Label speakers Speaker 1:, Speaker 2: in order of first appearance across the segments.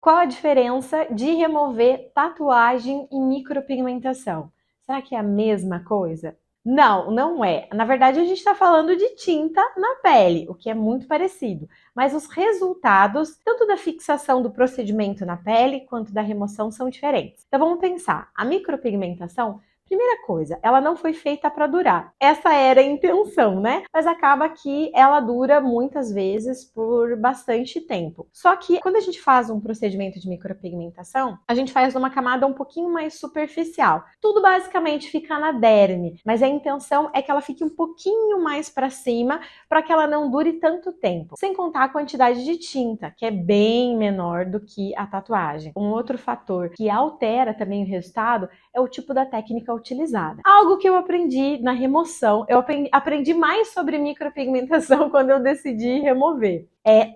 Speaker 1: Qual a diferença de remover tatuagem e micropigmentação? Será que é a mesma coisa? Não, não é. Na verdade, a gente está falando de tinta na pele, o que é muito parecido. Mas os resultados, tanto da fixação do procedimento na pele, quanto da remoção, são diferentes. Então vamos pensar. A micropigmentação, primeira coisa, ela não foi feita para durar. Essa era a intenção, né? Mas acaba que ela dura muitas vezes por bastante tempo. Só que quando a gente faz um procedimento de micropigmentação, a gente faz numa camada um pouquinho mais superficial. Tudo basicamente fica na derme, mas a intenção é que ela fique um pouquinho mais para cima para que ela não dure tanto tempo. Sem contar a quantidade de tinta, que é bem menor do que a tatuagem. Um outro fator que altera também o resultado é o tipo da técnica utilizada. Algo que eu aprendi na remoção, eu aprendi mais sobre micropigmentação quando eu decidi remover.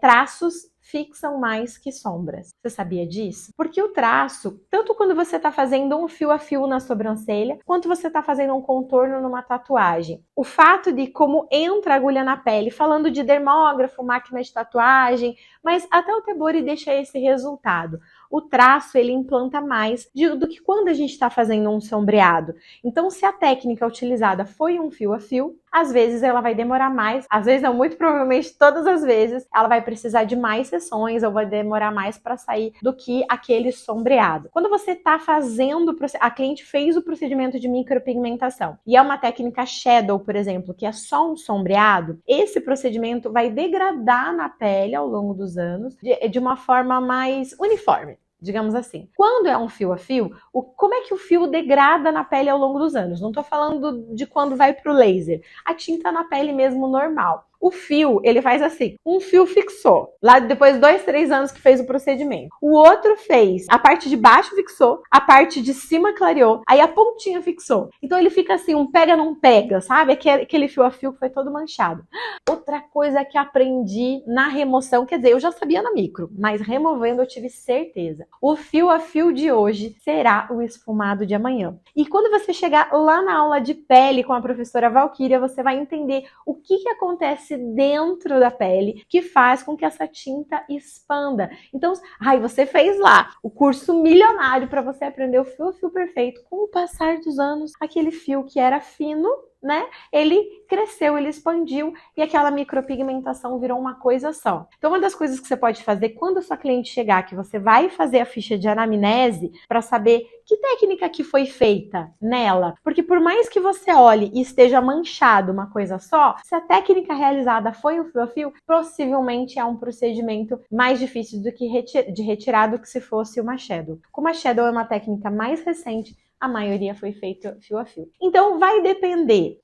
Speaker 1: Traços fixam mais que sombras. Você sabia disso? Porque o traço, tanto quando você está fazendo um fio a fio na sobrancelha, quanto você está fazendo um contorno numa tatuagem, o fato de como entra a agulha na pele, falando de dermógrafo, máquina de tatuagem, mas até o Tebori deixa esse resultado. O traço, ele implanta mais do que quando a gente está fazendo um sombreado. Então, se a técnica utilizada foi um fio a fio, às vezes ela vai demorar mais, às vezes não, muito provavelmente todas as vezes, ela vai precisar de mais sessões ou vai demorar mais para sair do que aquele sombreado. Quando você está fazendo, a cliente fez o procedimento de micropigmentação e é uma técnica shadow, por exemplo, que é só um sombreado, esse procedimento vai degradar na pele ao longo dos anos de uma forma mais uniforme, digamos assim. Quando é um fio a fio, como é que o fio degrada na pele ao longo dos anos? Não estou falando de quando vai para o laser. A tinta na pele mesmo normal. O fio, ele faz assim, um fio fixou, lá depois de 2, 3 anos que fez o procedimento. O outro fez, a parte de baixo fixou, a parte de cima clareou, aí a pontinha fixou. Então ele fica assim, um pega não pega, sabe? Aquele fio a fio que foi todo manchado. Outra coisa que aprendi na remoção, quer dizer, eu já sabia na micro, mas removendo eu tive certeza. O fio a fio de hoje será o esfumado de amanhã. E quando você chegar lá na aula de pele com a professora Valquíria, você vai entender o que acontece dentro da pele que faz com que essa tinta expanda. Então, você fez lá o curso milionário para você aprender o fio a fio perfeito. Com o passar dos anos, aquele fio que era fino, né? Ele cresceu, ele expandiu e aquela micropigmentação virou uma coisa só. Então, uma das coisas que você pode fazer quando a sua cliente chegar, que você vai fazer a ficha de anamnese para saber que técnica que foi feita nela. Porque por mais que você olhe e esteja manchado uma coisa só, se a técnica realizada foi um fio a fio, possivelmente é um procedimento mais difícil do que de retirar do que se fosse uma shadow. Como a shadow é uma técnica mais recente, a maioria foi feita fio a fio. Então, vai depender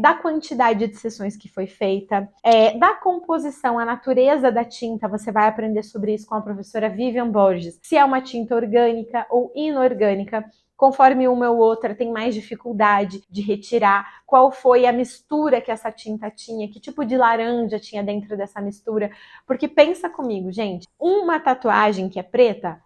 Speaker 1: da quantidade de sessões que foi feita, da composição, a natureza da tinta. Você vai aprender sobre isso com a professora Vivian Borges. Se é uma tinta orgânica ou inorgânica. Conforme uma ou outra tem mais dificuldade de retirar, qual foi a mistura que essa tinta tinha, que tipo de laranja tinha dentro dessa mistura. Porque pensa comigo, gente, uma tatuagem que é preta,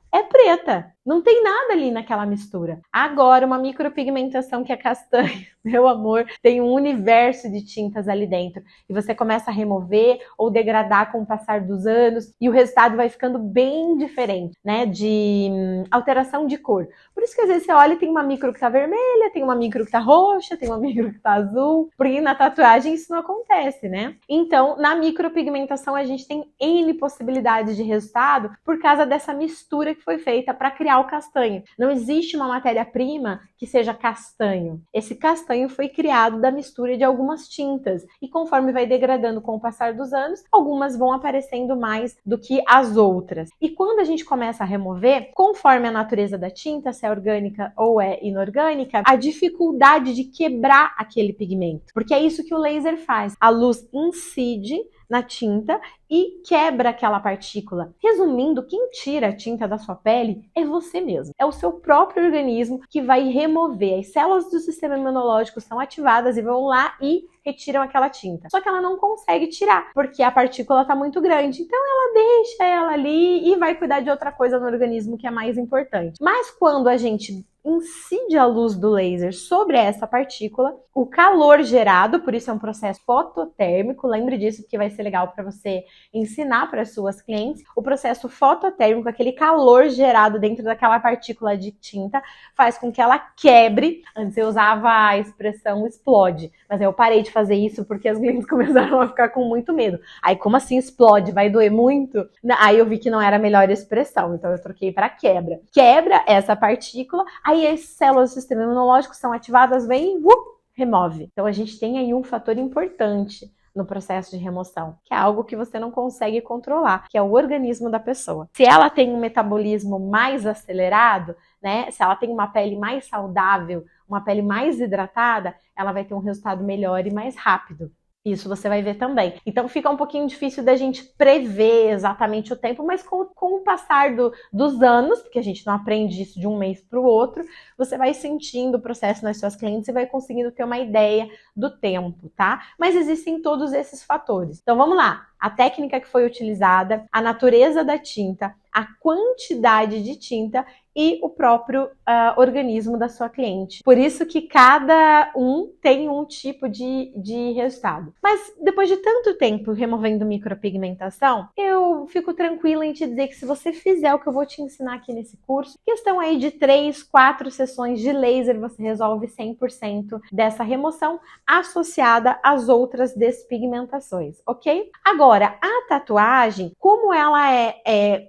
Speaker 1: não tem nada ali naquela mistura. Agora, uma micropigmentação que é castanha, meu amor, tem um universo de tintas ali dentro. E você começa a remover ou degradar com o passar dos anos e o resultado vai ficando bem diferente, né? De alteração de cor. Por isso que às vezes você olha e tem uma micro que tá vermelha, tem uma micro que tá roxa, tem uma micro que tá azul. Porque na tatuagem isso não acontece, né? Então, na micropigmentação a gente tem N possibilidades de resultado por causa dessa mistura que foi feita para criar o castanho. Não existe uma matéria-prima que seja castanho. Esse castanho foi criado da mistura de algumas tintas. E conforme vai degradando com o passar dos anos, algumas vão aparecendo mais do que as outras. E quando a gente começa a remover, conforme a natureza da tinta, se é orgânica ou é inorgânica, a dificuldade de quebrar aquele pigmento. Porque é isso que o laser faz. A luz incide na tinta e quebra aquela partícula. Resumindo, quem tira a tinta da sua pele é você mesmo. É o seu próprio organismo que vai remover. As células do sistema imunológico são ativadas e vão lá e retiram aquela tinta. Só que ela não consegue tirar, porque a partícula está muito grande. Então ela deixa ela ali e vai cuidar de outra coisa no organismo que é mais importante. Mas quando a gente incide a luz do laser sobre essa partícula, o calor gerado, por isso é um processo fototérmico, lembre disso porque vai ser legal para você ensinar para as suas clientes, o processo fototérmico, aquele calor gerado dentro daquela partícula de tinta, faz com que ela quebre. Antes eu usava a expressão explode, mas eu parei de fazer isso porque as clientes começaram a ficar com muito medo. Aí como assim explode? Vai doer muito? Aí eu vi que não era a melhor expressão, então eu troquei para quebra. Quebra essa partícula, aí as células do sistema imunológico são ativadas, vem e remove. Então a gente tem aí um fator importante no processo de remoção, que é algo que você não consegue controlar, que é o organismo da pessoa. Se ela tem um metabolismo mais acelerado, né, se ela tem uma pele mais saudável, uma pele mais hidratada, ela vai ter um resultado melhor e mais rápido. Isso você vai ver também. Então fica um pouquinho difícil da gente prever exatamente o tempo, mas com o passar dos anos, porque a gente não aprende isso de um mês para o outro, você vai sentindo o processo nas suas clientes e vai conseguindo ter uma ideia do tempo, tá? Mas existem todos esses fatores. Então vamos lá. A técnica que foi utilizada, a natureza da tinta, a quantidade de tinta e o próprio organismo da sua cliente. Por isso que cada um tem um tipo de resultado. Mas depois de tanto tempo removendo micropigmentação, eu fico tranquila em te dizer que se você fizer o que eu vou te ensinar aqui nesse curso, questão aí de 3, 4 sessões de laser, você resolve 100% dessa remoção associada às outras despigmentações, ok? Agora, a tatuagem, como ela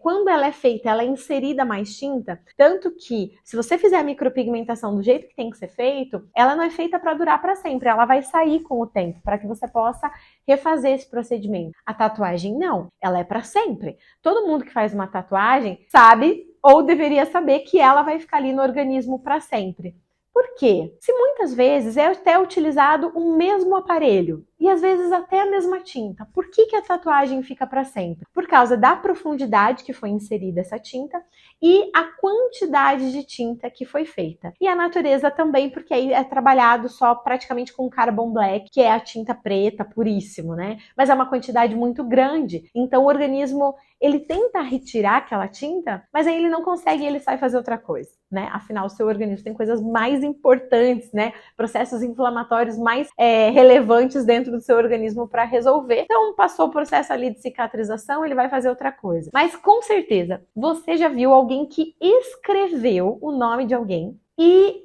Speaker 1: quando ela é feita, ela é inserida mais tinta, tanto que se você fizer a micropigmentação do jeito que tem que ser feito, ela não é feita para durar para sempre, ela vai sair com o tempo, para que você possa refazer esse procedimento. A tatuagem não, ela é para sempre. Todo mundo que faz uma tatuagem sabe ou deveria saber que ela vai ficar ali no organismo para sempre. Por quê? Se muitas vezes é até utilizado o mesmo aparelho e às vezes até a mesma tinta, por que a tatuagem fica para sempre? Por causa da profundidade que foi inserida essa tinta e a quantidade de tinta que foi feita. E a natureza também, porque aí é trabalhado só praticamente com carbon black, que é a tinta preta, puríssimo, né? Mas é uma quantidade muito grande, então o organismo ele tenta retirar aquela tinta, mas aí ele não consegue e ele sai fazer outra coisa, né? Afinal, o seu organismo tem coisas mais importantes, né? Processos inflamatórios mais relevantes dentro do seu organismo para resolver. Então, passou o processo ali de cicatrização, ele vai fazer outra coisa. Mas, com certeza, você já viu alguém que escreveu o nome de alguém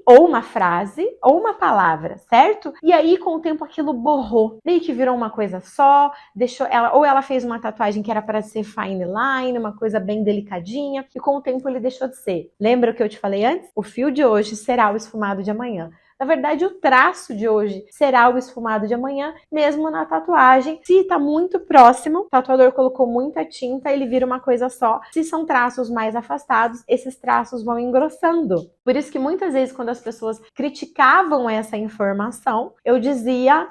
Speaker 1: ou uma frase, ou uma palavra, certo? E aí, com o tempo, aquilo borrou. Meio que virou uma coisa só, ou ela fez uma tatuagem que era para ser fine line, uma coisa bem delicadinha, e com o tempo ele deixou de ser. Lembra o que eu te falei antes? O fio de hoje será o esfumado de amanhã. Na verdade, o traço de hoje será o esfumado de amanhã, mesmo na tatuagem. Se está muito próximo, o tatuador colocou muita tinta, ele vira uma coisa só. Se são traços mais afastados, esses traços vão engrossando. Por isso que muitas vezes, quando as pessoas criticavam essa informação, eu dizia,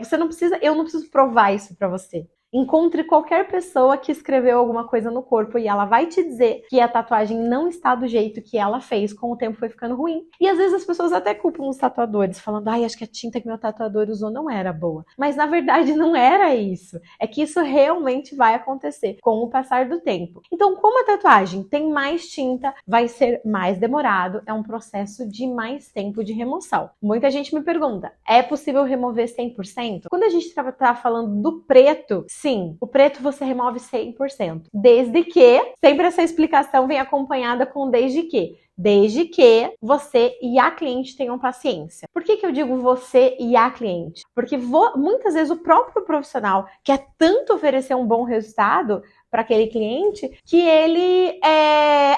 Speaker 1: eu não preciso provar isso para você. Encontre qualquer pessoa que escreveu alguma coisa no corpo e ela vai te dizer que a tatuagem não está do jeito que ela fez, com o tempo foi ficando ruim. E às vezes as pessoas até culpam os tatuadores, falando, acho que a tinta que meu tatuador usou não era boa. Mas na verdade não era isso. É que isso realmente vai acontecer com o passar do tempo. Então, como a tatuagem tem mais tinta, vai ser mais demorado, é um processo de mais tempo de remoção. Muita gente me pergunta, é possível remover 100%? Quando a gente está falando do preto, sim, o preto você remove 100%. Desde que, sempre essa explicação vem acompanhada com desde que. Desde que você e a cliente tenham paciência. Por que eu digo você e a cliente? Porque muitas vezes o próprio profissional quer tanto oferecer um bom resultado para aquele cliente que ele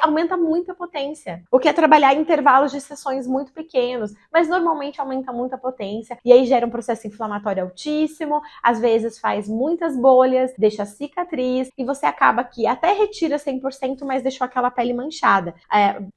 Speaker 1: aumenta muito a potência. O que é trabalhar em intervalos de sessões muito pequenos, mas normalmente aumenta muito a potência e aí gera um processo inflamatório altíssimo, às vezes faz muitas bolhas, deixa cicatriz e você acaba que até retira 100%, mas deixou aquela pele manchada.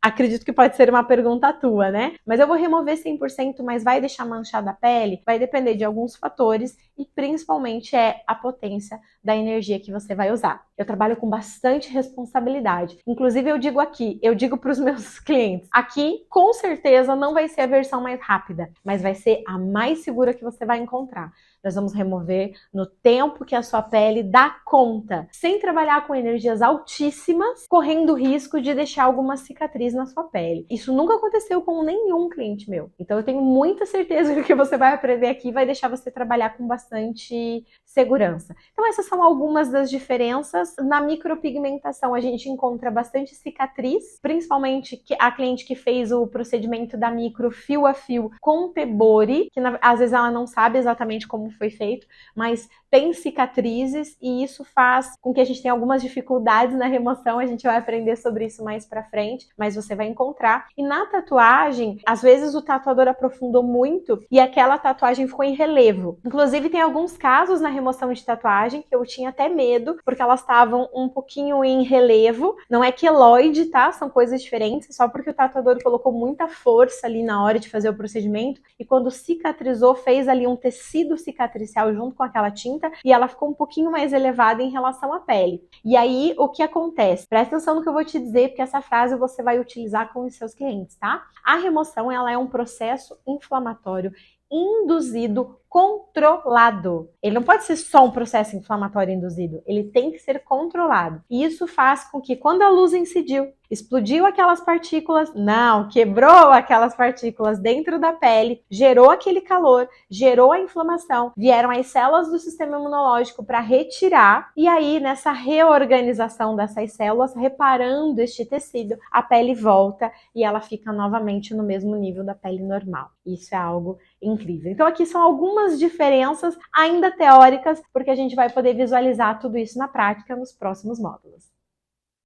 Speaker 1: Acredito que pode ser uma pergunta tua, né? Mas eu vou remover 100%, mas vai deixar manchada a pele? Vai depender de alguns fatores e principalmente a potência da energia que você vai usar. Eu trabalho com bastante responsabilidade. Inclusive, eu digo para os meus clientes, aqui com certeza não vai ser a versão mais rápida, mas vai ser a mais segura que você vai encontrar. nós vamos remover no tempo que a sua pele dá conta, sem trabalhar com energias altíssimas, correndo risco de deixar alguma cicatriz na sua pele. Isso nunca aconteceu com nenhum cliente meu. Então eu tenho muita certeza que o que você vai aprender aqui vai deixar você trabalhar com bastante segurança. Então essas são algumas das diferenças. Na micropigmentação a gente encontra bastante cicatriz, principalmente a cliente que fez o procedimento da micro fio a fio com Tebori, que às vezes ela não sabe exatamente como foi feito, mas tem cicatrizes e isso faz com que a gente tenha algumas dificuldades na remoção. A gente vai aprender sobre isso mais pra frente, mas você vai encontrar. E na tatuagem, às vezes o tatuador aprofundou muito e aquela tatuagem ficou em relevo. Inclusive tem alguns casos na remoção de tatuagem que eu tinha até medo, porque elas estavam um pouquinho em relevo. Não é queloide, tá? São coisas diferentes, só porque o tatuador colocou muita força ali na hora de fazer o procedimento e quando cicatrizou, fez ali um tecido cicatricial junto com aquela tinta e ela ficou um pouquinho mais elevada em relação à pele. E aí, o que acontece? Presta atenção no que eu vou te dizer, porque essa frase você vai utilizar com os seus clientes, tá? A remoção, ela é um processo inflamatório induzido controlado. Ele não pode ser só um processo inflamatório induzido, ele tem que ser controlado. E isso faz com que quando a luz incidiu, explodiu aquelas partículas, quebrou aquelas partículas dentro da pele, gerou aquele calor, gerou a inflamação, vieram as células do sistema imunológico para retirar, e aí nessa reorganização dessas células, reparando este tecido, a pele volta e ela fica novamente no mesmo nível da pele normal. Isso é algo incrível. Então aqui são algumas diferenças ainda teóricas, porque a gente vai poder visualizar tudo isso na prática nos próximos módulos.